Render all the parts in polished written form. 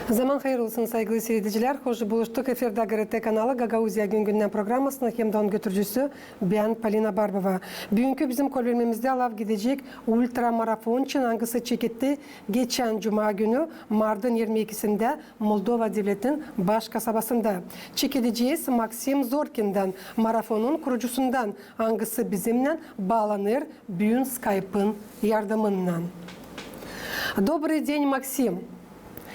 Zaman hayır olsun saygılı seyirciler. Hoş buluştuk. Efirde GRT kanalı Gagauzия Günden programmasının hemdan götürücüsü ben Polina Barbova. Bugünkü bizim kolbirmemizde alav gidecek ultramarafon çınangısı çekitti. Geçen Cuma günü Mardin 22'sinde Moldova devletinin baş kasabasında. Çekileceğiz Maksim Zorkin'den, marafonun kurucusundan. Angısı bizimle bağlanır bugün Skype'ın yardımından. Добрый день, Максим.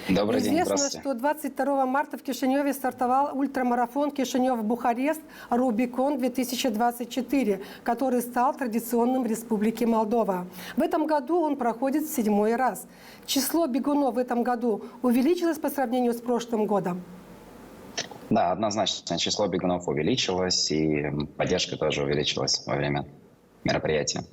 Добрый день, Известно, здравствуйте. что 22 марта в Кишиневе стартовал ультрамарафон Кишинев-Бухарест Рубикон 2024, который стал традиционным в Республике Молдова. В этом году он проходит в 7-й раз. Число бегунов в этом году увеличилось по сравнению с прошлым годом? Да, однозначно число бегунов увеличилось, и поддержка тоже увеличилась во время мероприятия.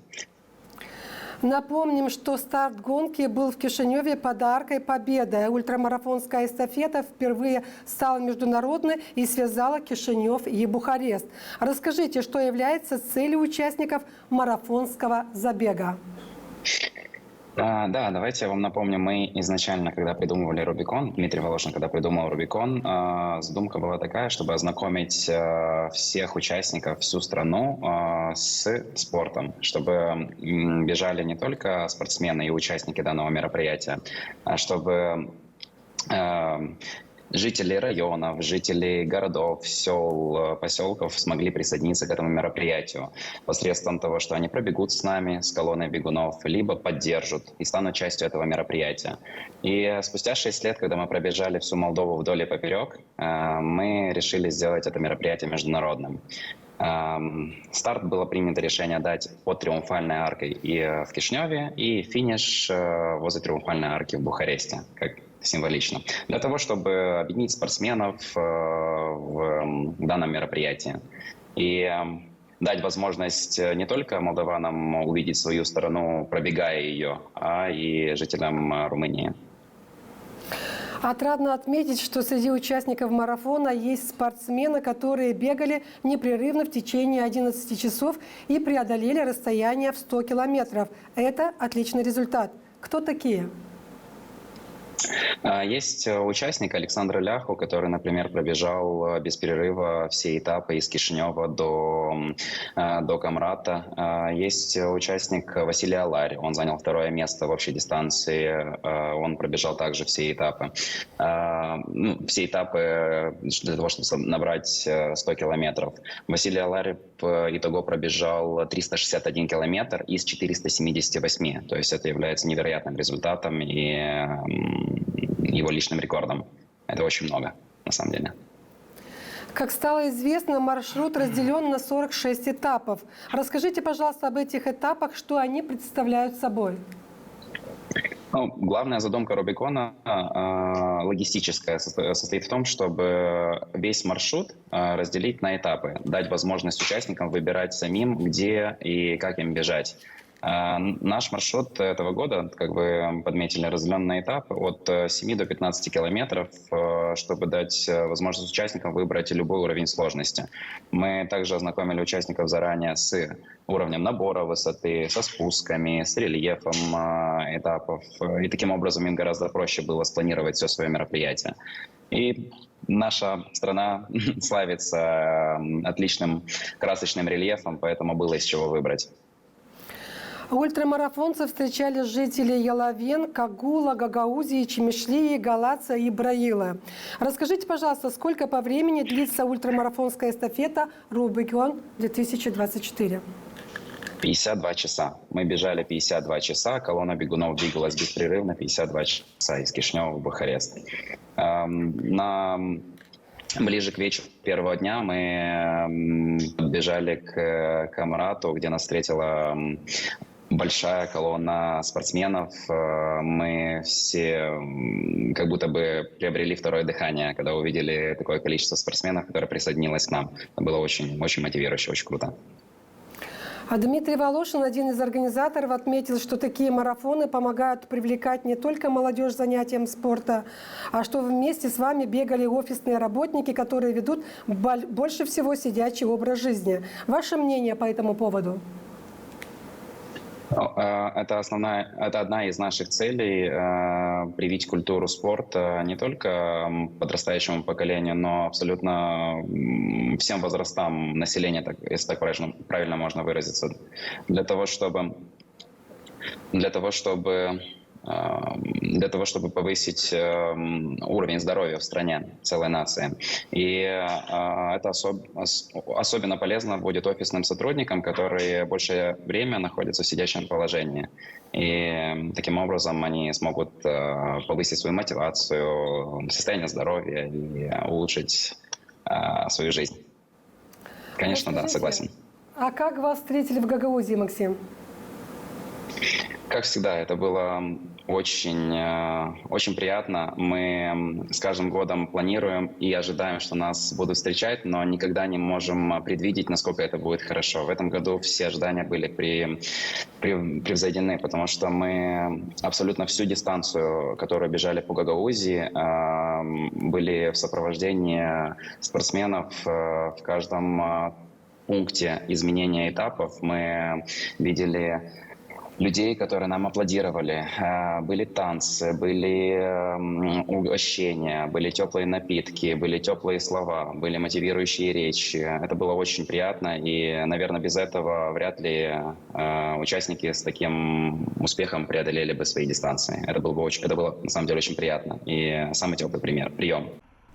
Напомним, что старт гонки был в Кишиневе под Аркой Победы. Ультрамарафонская эстафета впервые стала международной и связала Кишинев и Бухарест. Расскажите, что является целью участников марафонского забега? Да, давайте я вам напомню, мы изначально, когда придумывали Рубикон, Дмитрий Волошин, когда придумал Рубикон, задумка была такая, чтобы ознакомить всех участников, всю страну с спортом, чтобы бежали не только спортсмены и участники данного мероприятия, а чтобы жители районов, жители городов, сел, поселков смогли присоединиться к этому мероприятию посредством того, что они пробегут с нами, с колонной бегунов, либо поддержат и станут частью этого мероприятия. И спустя 6 лет, когда мы пробежали всю Молдову вдоль и поперек, мы решили сделать это мероприятие международным. Старт было принято решение дать под Триумфальной аркой и в Кишиневе, и финиш возле Триумфальной арки в Бухаресте, как символично, для того, чтобы объединить спортсменов в данном мероприятии и дать возможность не только молдаванам увидеть свою страну, пробегая ее, а и жителям Румынии. Отрадно отметить, что среди участников марафона есть спортсмены, которые бегали непрерывно в течение 11 часов и преодолели расстояние в 100 километров. Это отличный результат. Кто такие? Есть участник Александр Ляху, который, например, пробежал без перерыва все этапы из Кишинева до Камрата. Есть участник Василий Аларь, он занял 2-е место в общей дистанции, он пробежал также все этапы. Все этапы для того, чтобы набрать 100 километров. Василий Аларь итого пробежал 361 километр из 478, то есть это является невероятным результатом и его личным рекордом. Это очень много, на самом деле. Как стало известно, маршрут разделен на 46 этапов. Расскажите, пожалуйста, об этих этапах, что они представляют собой. Главная задумка Рубикона логистическая состоит в том, чтобы весь маршрут разделить на этапы, дать возможность участникам выбирать самим, где и как им бежать. Наш маршрут этого года, как вы подметили, разделен на этапы от 7 до 15 километров, чтобы дать возможность участникам выбрать любой уровень сложности. Мы также ознакомили участников заранее с уровнем набора высоты, со спусками, с рельефом этапов. И таким образом им гораздо проще было спланировать все свое мероприятие. И наша страна славится отличным красочным рельефом, поэтому было из чего выбрать. Ультрамарафонцев встречали жители Яловен, Кагула, Гагаузии, Чемишлии, Галаца и Браила. Расскажите, пожалуйста, сколько по времени длится ультрамарафонская эстафета Рубикон 2024? 52 часа. Мы бежали 52 часа, колонна бегунов двигалась беспрерывно 52 часа из Кишинева в Бухарест. Ближе к вечеру первого дня мы подбежали к Камрату, где нас встретила большая колонна спортсменов. Мы все как будто бы приобрели второе дыхание, когда увидели такое количество спортсменов, которое присоединилось к нам. Это было очень, очень мотивирующе, очень круто. А Дмитрий Волошин, один из организаторов, отметил, что такие марафоны помогают привлекать не только молодежь занятием спорта, а что вместе с вами бегали офисные работники, которые ведут больше всего сидячий образ жизни. Ваше мнение по этому поводу? Это одна из наших целей привить культуру спорта не только подрастающему поколению, но абсолютно всем возрастам населения, если так правильно можно выразиться, для того, чтобы повысить уровень здоровья в стране, целой нации. И это особенно полезно будет офисным сотрудникам, которые большее время находятся в сидячем положении. И таким образом они смогут повысить свою мотивацию, состояние здоровья и улучшить свою жизнь. Конечно, да, согласен. А как вас встретили в Гагаузии, Максим? Как всегда, это было очень приятно. Мы с каждым годом планируем и ожидаем, что нас будут встречать, но никогда не можем предвидеть, насколько это будет хорошо. В этом году все ожидания были превзойдены, потому что мы абсолютно всю дистанцию, которую бежали по Гагаузии, были в сопровождении спортсменов в каждом пункте изменения этапов. Мы видели людей, которые нам аплодировали. Были танцы, были угощения, были теплые напитки, были теплые слова, были мотивирующие речи. Это было очень приятно, и, наверное, без этого вряд ли участники с таким успехом преодолели бы свои дистанции. Это было на самом деле очень приятно. И самый теплый прием.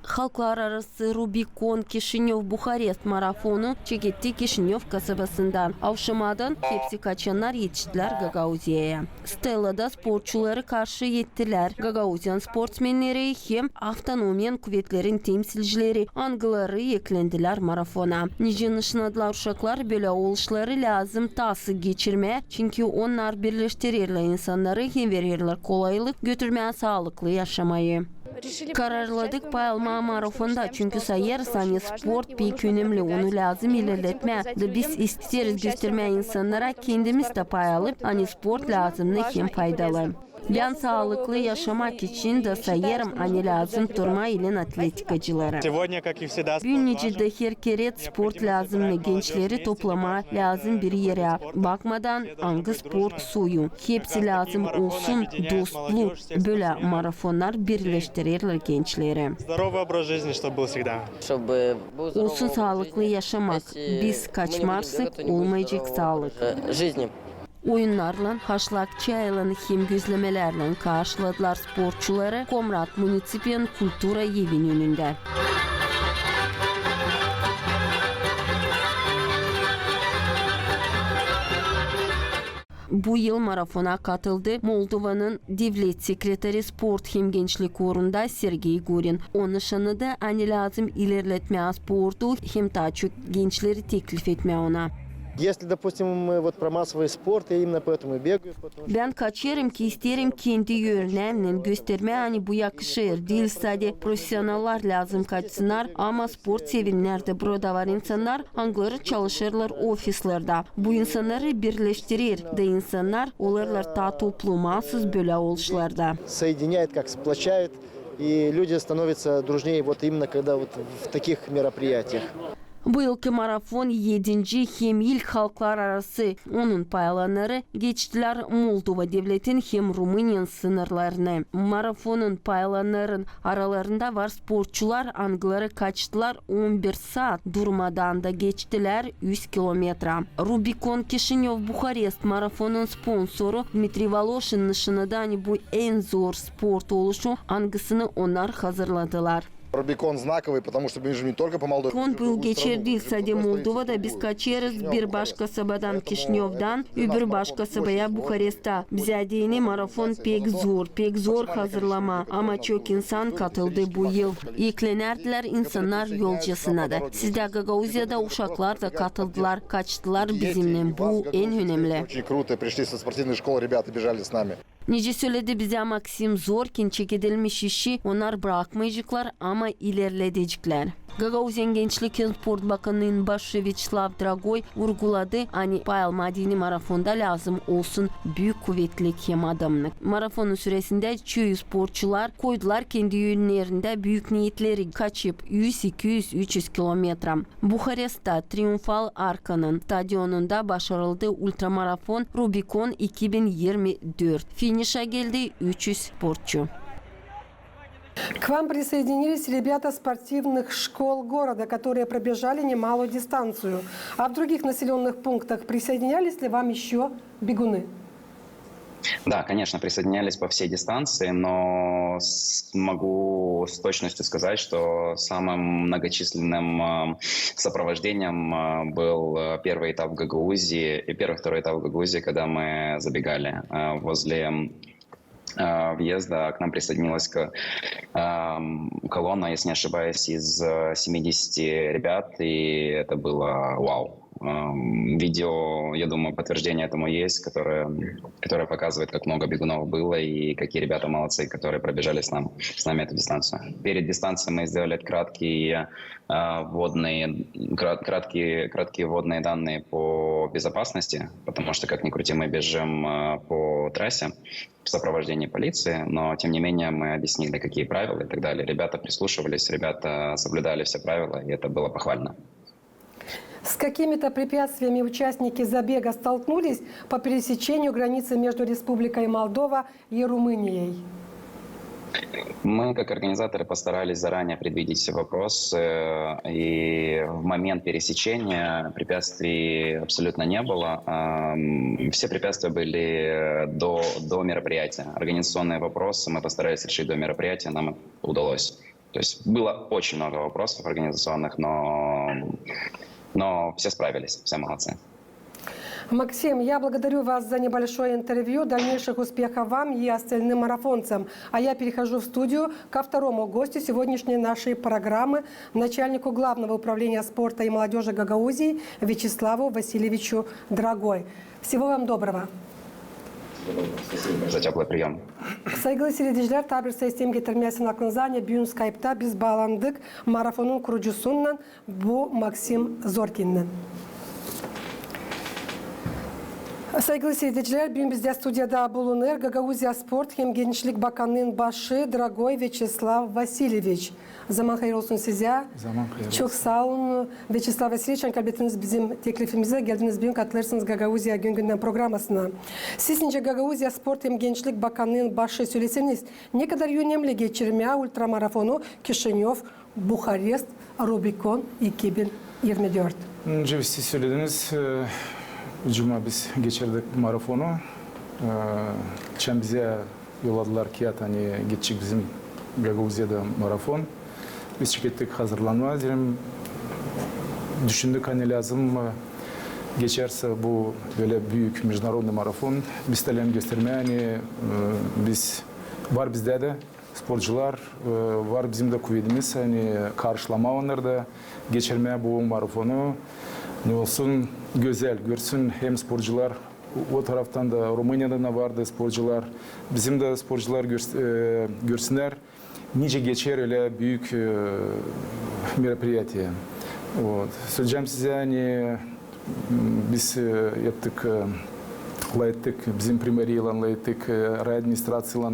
Halklar arası Rubicon Kişinöv-Buxarest marafonu Çeget'te Kişinöv kasabasından Avşama'dan hepsi kaçanlar yetiştiler Gagauzya'ya. Stella'da sporçuları karşı yettiler. Gagauzyan sportsmenleri hem avtonomiyan kuvvetlerin temsilcileri angıları eklendiler marafona. Nice nışınadılar uşaklar böyle oluşları lazım tası geçirmeye. Çünkü onlar birleştirirler insanları hem verirler kolaylık götürmeye sağlıklı yaşamayı. Kararladık payalma marafonda çünkü sayarız hani sport pek önemli onu lazım ilerletme. Biz isteriz göstermeye insanlara kendimiz de pay alıp hani sport lazımlı hem faydalı. Ben sağlıklı yaşamak için de sayarım hani lazım durma ilin atletikacılara. Bünyecide her kere sport lazımlı gençleri toplama lazım bir yere. Bakmadan hangi spor suyu. Hepsi lazım olsun dostluk. Böyle marafonlar birleştirirler gençleri. Olsun sağlıklı yaşamak. Biz kaçmazsak olmayacak sağlık. Oyunlarla, haşlakçayla hem gözlemelerle karşıladılar sporçuları Komrat Munisipiyan Kultura Evin önünde. Bu yıl marafona katıldı Moldova'nın devlet sekreteri sport hem gençlik uğrunda Sergey Gorin. Onun nişanı da hani lazım ilerletmeye sportu hem daha çok gençleri teklif etmeye ona. Если, допустим, мы вот про массовый спорт, я именно поэтому и бегаю. Ben kaçarım ki isterim kendi yönlemle gösterme hani bu yakışır. Değil sadece profesyoneller lazım kaçsınlar ama sport sevinler de burada var insanlar hangileri çalışırlar ofislerde. Bu insanları birleştirir de insanlar olurlar ta toplumasız böyle oluşlarda. Соединяет, как сплочает, и люди становятся дружнее вот именно когда вот в таких мероприятиях. Bu yılki marafon 7. hem ilk halklar arası onun paylanları geçtiler Moldova devletin hem Rumıniyan sınırlarını. Marafonun paylanların aralarında var sporçular angıları kaçtılar 11 saat durmadan da geçtiler 100 kilometre. Rubicon Kişinöv-Buxarest marafonun sponsoru Dmitri Voloshin nişanadan bu en zor sport oluşu angısını onlar hazırladılar. Rubicon знаковый, потому что бежим не только по Молдове. Kon bu geçer değil sadece Moldova'da biz kaçarız bir başka sabadan Kişinöv'dan öbür başka sabaya Bukarest'e. Bize dini marafon pek zor hazırlama ama çok insan katıldı bu yıl. Eklenerdiler insanlar yolcasına da. Sizde Gagauzya'da uşaklar da katıldılar, kaçtılar bizimle. Bu en önemli. Очень круто, пришли со спортивной школы, ребята бежали с нами. Nice söyledi bize Maksim Zorkin, çekilmiş işi onlar bırakmayacaklar ama ilerleyecekler. Gagauzien Gençlik ve Spor Bakanı'nın başı Vyacheslav Dragoy vurguladı. Hani Bayalmadini marafonda lazım olsun büyük kuvvetlilik hem adamlık. Marafonun süresinde çoğu sporcular koydular kendi yönlerinde büyük niyetleri kaçıp 100, 200, 300 kilometre. Bukarest'te Triumfal Arka'nın stadyonunda başarıldı ultramarafon Rubicon 2024. Finişe geldi 300 sporcu. К вам присоединились ребята спортивных школ города, которые пробежали немалую дистанцию. А в других населенных пунктах присоединялись ли вам еще бегуны? Да, конечно, присоединялись по всей дистанции, но могу с точностью сказать, что самым многочисленным сопровождением был первый этап в Гагаузии и первый-второй этап в Гагаузии, когда мы забегали возле въезда. К нам присоединилась колонна, если не ошибаюсь, из 70 ребят, и это было вау. Видео, я думаю, подтверждение этому есть, которое показывает, как много бегунов было и какие ребята молодцы, которые пробежали с нами эту дистанцию. Перед дистанцией мы сделали краткие водные данные по безопасности, потому что, как ни крути, мы бежим по трассе в сопровождении полиции, но, тем не менее, мы объяснили, какие правила и так далее. Ребята прислушивались, ребята соблюдали все правила, и это было похвально. С какими-то препятствиями участники забега столкнулись по пересечению границы между Республикой Молдова и Румынией? Мы, как организаторы, постарались заранее предвидеть все вопросы, и в момент пересечения препятствий абсолютно не было. Все препятствия были до мероприятия. Организационные вопросы мы постарались решить до мероприятия, нам это удалось. То есть было очень много вопросов организационных, но все справились, все молодцы. Максим, я благодарю вас за небольшое интервью. Дальнейших успехов вам и остальным марафонцам. А я перехожу в студию ко второму гостю сегодняшней нашей программы, начальнику Главного управления спорта и молодежи Гагаузии Вячеславу Васильевичу Драгой. Всего вам доброго. Спасибо за теплый прием. Saygılı seyirciler, tabir sistem getirmesinin aklınıza bugün Skype'ta biz bağlandık marafonun kurucusundan bu Maksim Zorkin'den. Saygılı seyirciler, bugün bizde stüdyoda bulunur Gagauzya Sport hem Gençlik Bakanlığı'nın başı Dragoy Vyacheslav Vasilyeviç. Zaman hayır olsun size. Zaman hayır olsun. Çok sağ olun. Vyacheslav Vasilyeviç, kabul ettiniz bizim teklifimize. Geldiniz bugün katılırsınız Gagauzya Gün Gündem programmasına. Sizce Gagauzya Sport hem Gençlik Bakanlığı'nın başı söyleseniz ne kadar önemli geçirmeye ultramarafonu Kişinyov, Bukarest, Rubicon 2024? Önce siz söylediniz. Cuma biz geçirdik marafonu. Çem bize yolladılar ki hani geçecek bizim Gagauzya'da marafon. Biz çıktık hazırlanma dedim. Düşündük hani lazım geçerse bu böyle büyük международный marafon. Biz talep göstermeye hani biz var bizde de sporcular var bizim de kuvvetimiz hani karşılama onları da geçirmeye bu marafonu. Ne olsun güzel görsün hem sporcular o taraftan da Rumanya'dan da vardı sporcular bizim de sporcular görsünler nice geçer öyle büyük merapриятие. Söyleyeceğim size hani biz yaptık layıktık bizim primeriyle layıktık rayadministrasıyla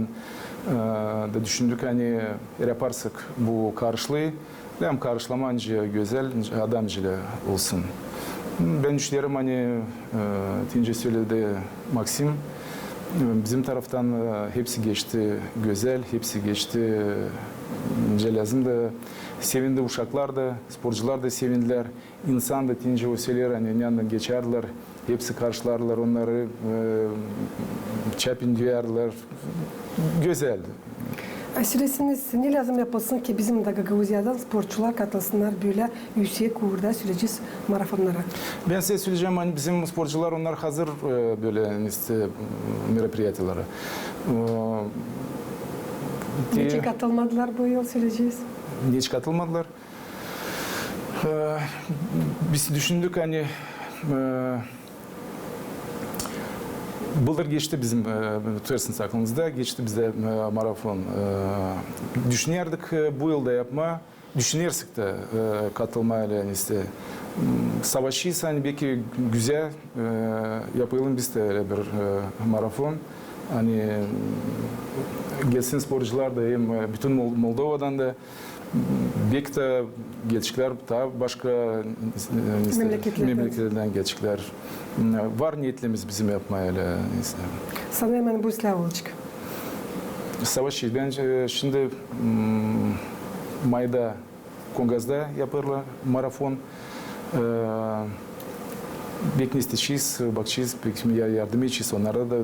da düşündük hani yaparsak bu karşılığı hem karşılama güzel adamcılığı olsun. Ben düşünüyorum hani tince söyledi Maksim bizim taraftan hepsi geçti güzel hepsi geçti lazım da sevindi uşaklar da sporcular da sevindiler insan da tince o söyler hani yanından geçerler hepsi karşılarlar onları çapin duyarlar güzel. Süresiniz ne lazım yapılsın ki bizim de Gagauzya'dan sporcular katılsınlar böyle yüksek uğurda süreceğiz marafonlara? Ben size söyleyeceğim hani bizim sporcular onlar hazır böyle işte merapриятиелere. Niçin katılmadılar bu yıl süreceğiz? Hiç katılmadılar. Biz düşündük hani Былтыр geçti bizim tüyersin aklımızda, geçti bizde marafon. Düşünerdik bu yılda yapma, düşünersek de katılmayla işte. Savaşıysa hani belki güzel yapalım biz de öyle bir marafon. Hani gelsin sporcular da hem bütün Moldova'dan da belki de geçikler daha başka memleketlerden geçikler. Var niyetlerimiz bizim yapmaya. Sana hemen bu silah olacak. Savaşı bence şimdi Mayda Kongaz'da yaparlar marafon. Bekle isteyeceğiz, bakacağız, yardım edeceğiz. Onlara da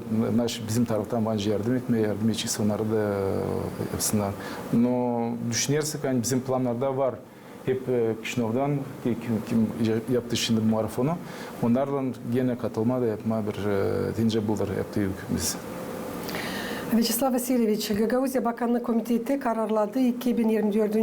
bizim taraftan bence yardım etmeye yardım edeceğiz. Onlara da yapsınlar. No düşünürsek hani bizim planlarda var. Hep Kişinov'dan kim yaptı şimdi bu marafonu. Onlardan gene katılma da yapma bir deyince bulur yaptık biz. Vyacheslav Vasilyevich, Gagauzya Bakanlık Komiteti kararladı 2024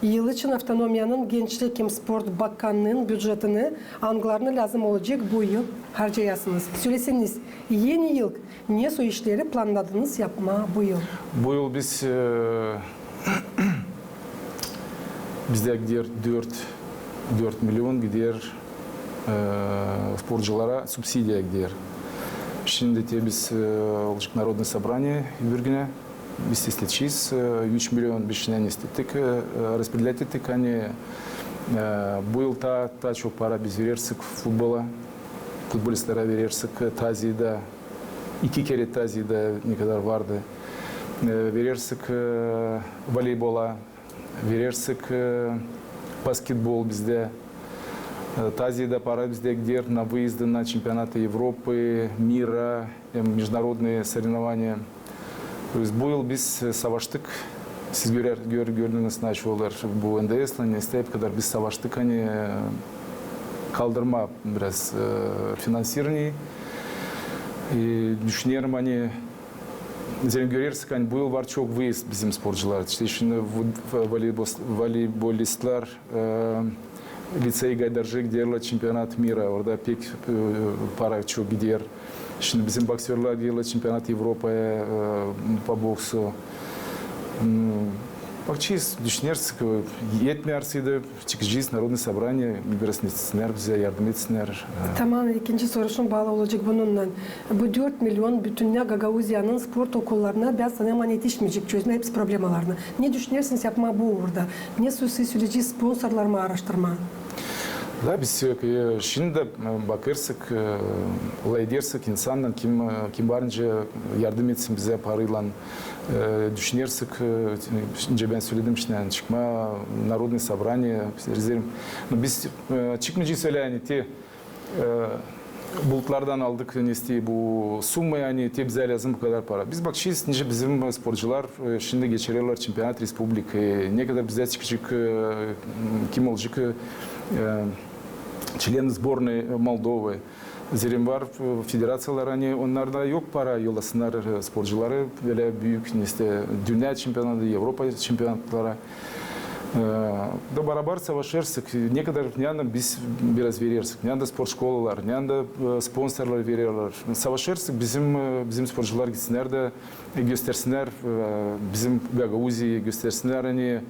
yıl için Avtonomiyanın Gençlik hem Sport Bakanlığı'nın bütçetini anglarına lazım olacak bu yıl harcayasınız. Söyleseniz yeni yıl ne su işleri planladınız yapma bu yıl? Bu yıl biz bizde gider 4 milyon gider sporculara subsidiya gider. Şimdi de biz Народное собрание Бюргене biz isteyeceğiz. 3 milyon bir şeyden istedik. Распределять ettik. Hani bu yıl daha çok para biz verirsek futbola, futbolistlere verirsek. Tazi'de 2 kere Tazi'de ne kadar vardı. Verirsek voleybola, verirsek basketbol bizde. Tazi'de para bizde gider на выезды на чемпионаты Европы, мира, международные соревнования. То есть bu yıl biz savaştık. Siz gördünüz naçolar bu NDS'le hep kadar biz savaştık hani kaldırma biraz finansirni. Düşünüyorum hani görürsek hani bu yıl var çok выезд bizim sporcular. İşte şimdi voleybolistler Лицей Гайдаржи делает чемпионат мира, orada pek para çok gider. Şimdi bizim boksörler делают чемпионат Европы по боксу. Bakacağız, düşünürsek yetmeyerse de çıkacağız Народное собрание, biraz etsinler, bize yardım etsinler. Tamam, ikinci soruşum bağlı olacak bununla. Bu 4 milyon bütün Gagauzya'nın spor okullarına biraz hemen yetişmeyecek çözme hepsi problemalarını. Ne düşünürsünüz yapma bu orada? Ne süreci sponsorlar mı araştırma? Да, biz şimdi de bakarsak, olay edersek insandan kim varınca yardım etsin bize parayla düşünürsek, önce ben söyledim işte yani çıkma Народное собрание rezerv. Biz çıkmayacağız öyle yani bulutlardan aldık nesti bu summa yani bize lazım bu kadar para. Biz bakacağız bizim sporcular şimdi geçiriyorlar Çempionat Respublika. Ne kadar bize çıkacak kim olacak члены сборной Молдовы. Зерем var federasyonlar hani onlarda yok para yollasınlar sporcuları böyle büyük işte dünya şampiyonatı, Avrupa şampiyonatlara. Da beraber savaşırsak ne kadar yani biz biraz verirsek, yani da spor şkolalar, yani da sponsorlar veriyorlar. Savaşırsak bizim sporcular gitsinler de göstersinler bizim Gagauzya'yı göstersinler hani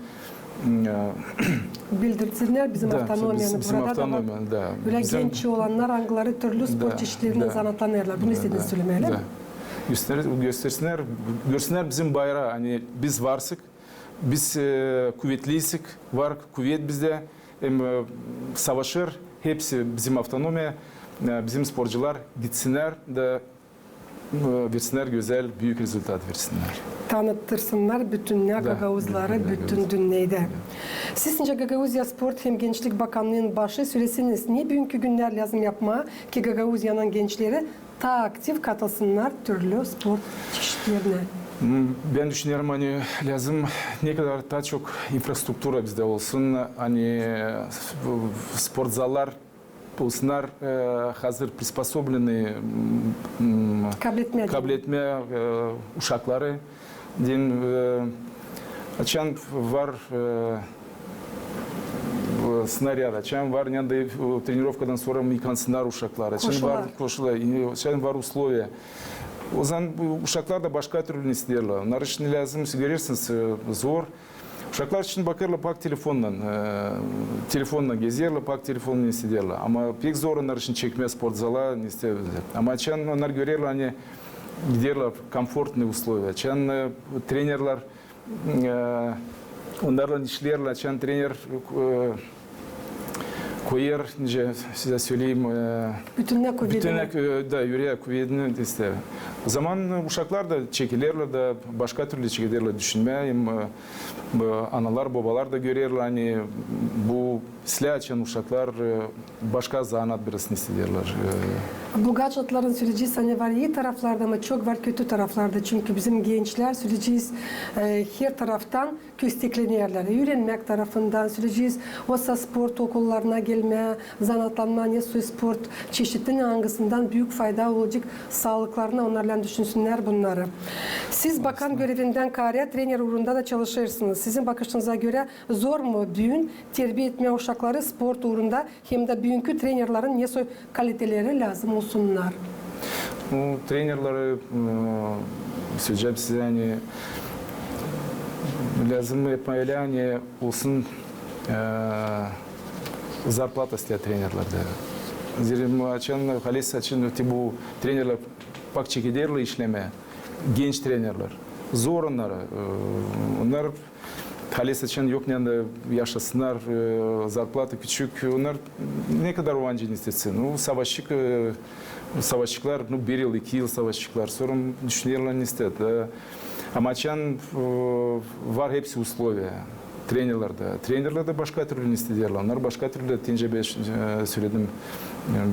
bildirsinler bizim avtonomiyanı bizim burada da da. Böyle genç olanlar angları türlü spor çeşitlerine zanatlanırlar. Bunu istediğiniz söylemeyle mi? Göstersinler, görsünler bizim bayrağı. Hani biz varsık, biz kuvvetliysek, var kuvvet bizde. Savaşır, hepsi bizim avtonomiya, bizim sporcular gitsinler de versinler güzel, büyük rezultat versinler. Tanıtırsınlar bütün Gagauzları, bütün dünyada. Sizce Gagauzya Sport hem Gençlik Bakanlığı'nın başı söylesiniz. Ne bugünkü günler lazım yapma ki Gagauzya'nın gençleri daha aktif katılsınlar türlü spor çeşitlerine? Ben düşünüyorum hani lazım ne kadar daha çok infrastruktura bizde olsun. Hani spor zallar olsunlar hazır приспособлены kabul etme uşakları. Açan var снаряда, чем var yanında тренировкадан sonra yıkansınlar uşaklar, için var koşular, için var условия. O zaman uşaklar da başka türlü istiyorlar. Onlar için lazım, görürsünüz zor. Uşaklar için bakarlar pak telefonla geziyorlar, pak telefonla istiyorlar. Ama pek zor onlar için çekme spor zala istiyorlar. Ama için onlar görüyorlar hani gidiyorlar komfortlu условия. Için trenerler onlarla işlerler. Için trener koyar, size söyleyeyim, Bütününe da yüreğe kuvvetini ister. O zaman uşaklar da çekilirler de başka türlü çekilirler düşünmeyeyim. Analar, babalar da görürler hani bu silah için uşaklar başka zanaat birisini istiyorlar. Bu gadgetların süreci hani var iyi taraflarda ama çok var kötü taraflarda. Çünkü bizim gençler süreceğiz her taraftan köstekleniyorlar. Öğrenmek tarafından süreceğiz. Olsa spor okullarına gelme, zanatlanma, ne su sport çeşitinin hangisinden büyük fayda olacak sağlıklarına onlarla düşünsünler bunları. Siz bakan görevinden kariyer trener uğrunda da çalışırsınız. Sizin bakışınıza göre zor mu düğün terbiye etme uşakları spor uğrunda hem de büyünkü trenerlerin ne su kaliteleri lazım olsunlar? Trenerleri söyleyeceğim size hani lazım yapmayla hani olsun зарплата isteyen trenerlerde. Zira açan halis açın bu trenerler pak çekilirler işleme genç trenerler zor onlar onlar halis açın yok ne yaşasınlar зарплата küçük onlar ne kadar öğrenci istesin savaşçılar bir yıl 2 yıl savaşçılar sonra düşünüyorlar ne ister ama açan var hepsi условия. Trenerlerde başka türlü istiyorlar. Onlar başka türlü tecrübe söyledim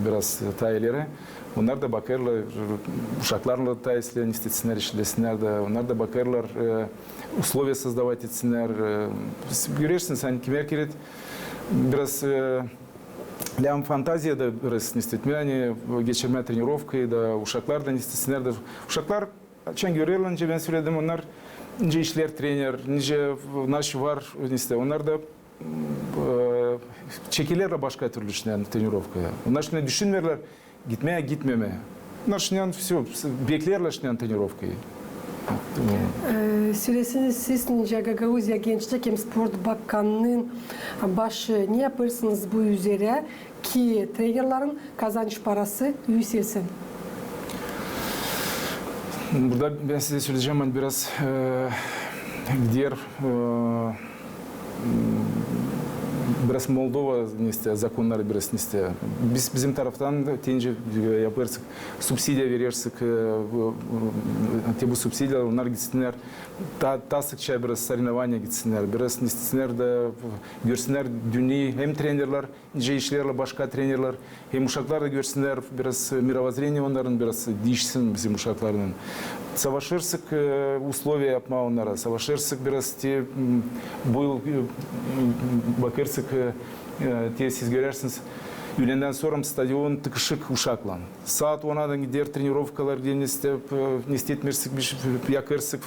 biraz tayları. Onlar da bakarlar uşaklarla tayislerini istesinler, işlesinler de. Onlar da bakarlar условия создавать etsinler. Görürsünüz hani kime kilit biraz lям fantaziya da biraz istetmiyor. Yani geçirme trenirovkayı da uşaklardan istesinler de. Uşaklar açan görüyorlar önce ben söyledim onlar nice işler trener, nice naş var işte onlar da çekilirler başka türlü işleyen trenirovkaya. Onlar şimdi düşünmüyorlar gitmeye gitmemeye. Onlar şimdi все beklerler şimdi trenirovkayı. Süresiniz siz nice Gagauzya Gençlik hem Sport Bakanlığı'nın başı ne yaparsınız bu üzere ki trenerlerin kazanç parası yükselsin? Burada ben size söyleyeceğim hani biraz diğer biraz Moldova istiyor, zakonları biraz istiyor. Bizim taraftan tence yaparsak, subsidiya verirsek, bu subsidiyalar onlar gitsinler, daha sıkça biraz sarinovanya gitsinler, biraz istesinler de görsünler dünyayı hem trenerler, ince işlerle başka trenerler, hem uşaklar da görsünler biraz mirovоззрение onların biraz değişsin bizim uşaklarının. Savaşırsak условия yapma onlara, savaşırsak biraz bu yıl bakarsak siz görürsünüz. Öğlenden sonra stadion tıkışık uşakla. Saat 10'dan gider trenirovkalar ne istetmirsek, yakarsak,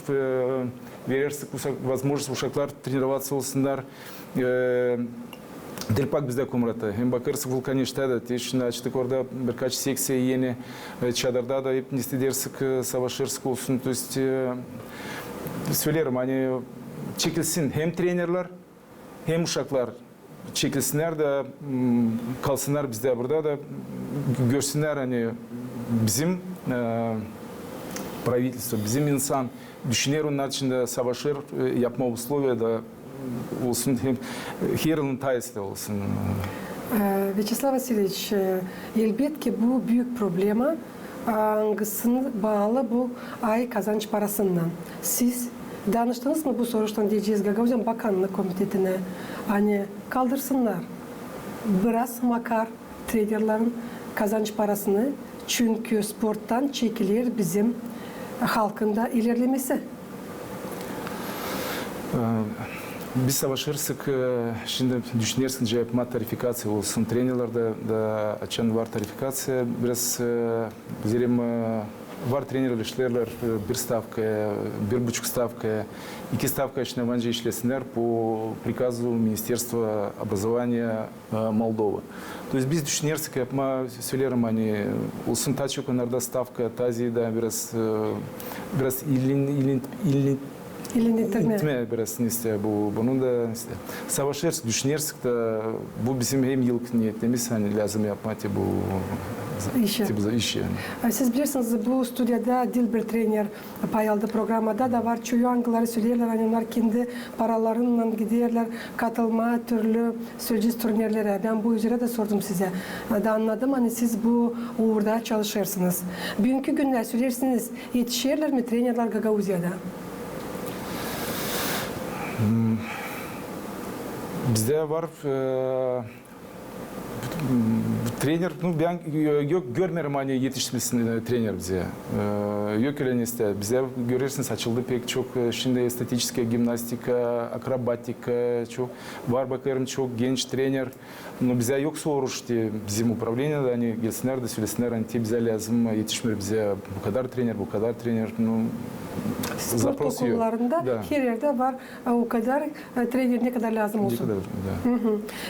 verirsek возможность uşaklar trenirovаться olsunlar. Delpak bizde kumrata. Hem bakarsak Vulkaniş'te de şimdi açtık orada birkaç seksiya yeni çadırda da hep istedersek savaşırsak olsun. То есть söylerim hani çekilsin hem trenerler hem uşaklar çekilsinler de kalsınlar bizde burada da görsünler hani bizim правительство, bizim insan düşünür onlar için de savaşır yapma условия da olsun hem her yılın tayesi olsun. Vyacheslav Vasilievich, elbette bu büyük problema hangisine bağlı bu ay kazanç parasından. Siz danıştınız mı bu soruştan diyeceğiz Gagauzya Bakanlık Komitetine hani kaldırsınlar biraz makar traderlerin kazanç parasını çünkü sporttan çekilir bizim halkında ilerlemesi. Biz savaşırsak şimdi düşünürsün yapma tarifikasya olsun trenerlerde de açan var tarifikasya biraz bizim var treniler işlerler bir ставка, 1,5 ставка, 2 ставка içinde bence işlesinler по приказу Министерства образования Молдовы. То есть biz düşünürsek yapma söylerim hani olsun ta çok onlarda ставка, tazida biraz İlintme biraz neyse bunun da işte savaşırız düşünürsek de bu bizim hem yıllık niyetimiz hani lazım yapmak bu iş yani. Siz bilirsiniz bu stüdyoda Dilber Trainer pay aldı programda da var. Çoğu angıları söylüyorlar. Hani onlar kendi paralarıyla gidiyorlar katılma türlü sürpriz turnirlere. Ben bu üzere de sordum size. Da anladım hani siz bu uğurda çalışırsınız. Bugünkü günler söylersiniz yetişirler mi trainerler Gagauzya'da? Bizde var trener, ben yok görmerim hani yetişmesini trener bize. Yok öyle işte. Bize görürsünüz açıldı pek çok şimdi estetik gimnastika, akrobatika çok var bakarım çok genç trener. Но bize yoksa uğraştı bizim upravlение hani gelsinler de söylesinler hani bize lazım yetişmiyor bize bu kadar trener. Spor okullarında her yerde var o kadar trener ne kadar lazım olsun.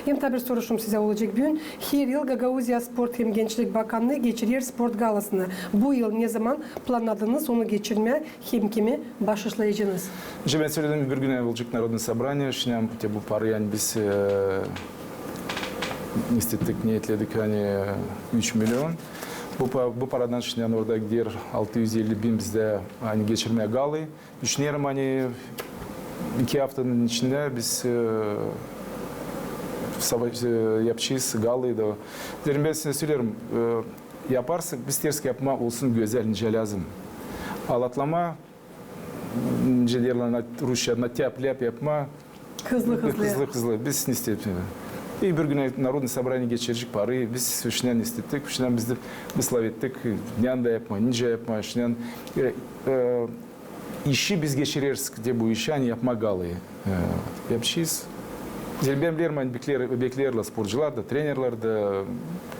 Hem tabii bir soruşum size olacak bugün. Her yıl Gagauzya Sport hem Gençlik Bakanlığı geçirir sport galasını. Bu yıl ne zaman planladınız onu geçirmeye hem kimi başlayacağınız? Ben söyledim bir gün olacak Народное собрание. Şimdi bu parayı yani biz istedik niyetledik hani 3 milyon. Bu paradan şimdi orada gider 650 bin bizde hani geçirmeye galı. Düşünüyorum hani 2 haftanın içinde biz yapacağız galıyı da. Derim ben size söylüyorum yaparsak biz ters yapma olsun güzel ince lazım. Alatlama incelerle Rusya natяп yapma hızlı biz ne istedik. И bir gün Народное собрание geçirecek parayı biz şundan istedik, şundan biz de ıslah ettik. Yanda yapma, ninja yapma, şundan işi biz geçiririz diye bu işi hani yapma galayı yapacağız. Ben bilirim hani beklerler sporcular da, trenerler de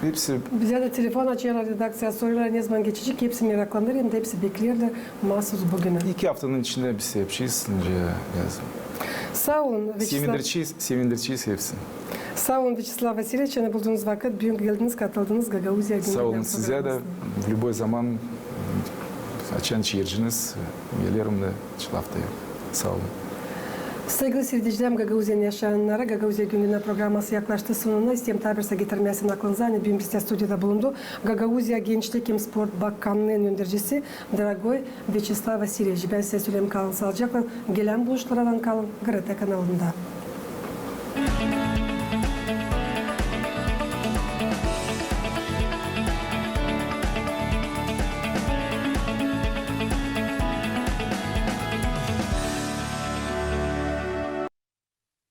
hepsi. Bize de telefon açıyorlar redaksiya soruyorlar ne zaman geçecek hepsi meraklanır hem de hepsi beklerler mahsus bugüne. 2 haftanın içinde biz yapacağız lazım. Sağ olun Sevindireceğiz hepsini. Sağ olun Vyacheslav Vasilyevich, ne bulduğunuz vakit bugün geldiniz, katıldınız Gagauzya gününden. Sağ olun size de в любой zaman açan çevirciniz gelirim de haftaya. Sağ olun. Saygılı seyircilerim, Gagauzya'nın yaşayanlara Gagauzya gününden programması yaklaştı sonuna. İsteyim tabirse getirmesini aklınıza. Hani bugün bizde stüdyoda bulundu. Gagauzya Gençlik hem Sport Bakanlığı'nın yöneticisi Dragoy Vyacheslav Vasilyevich. Ben size söyleyeyim kalın sağlıcakla. Gelen buluşlardan kalın GRT kanalında.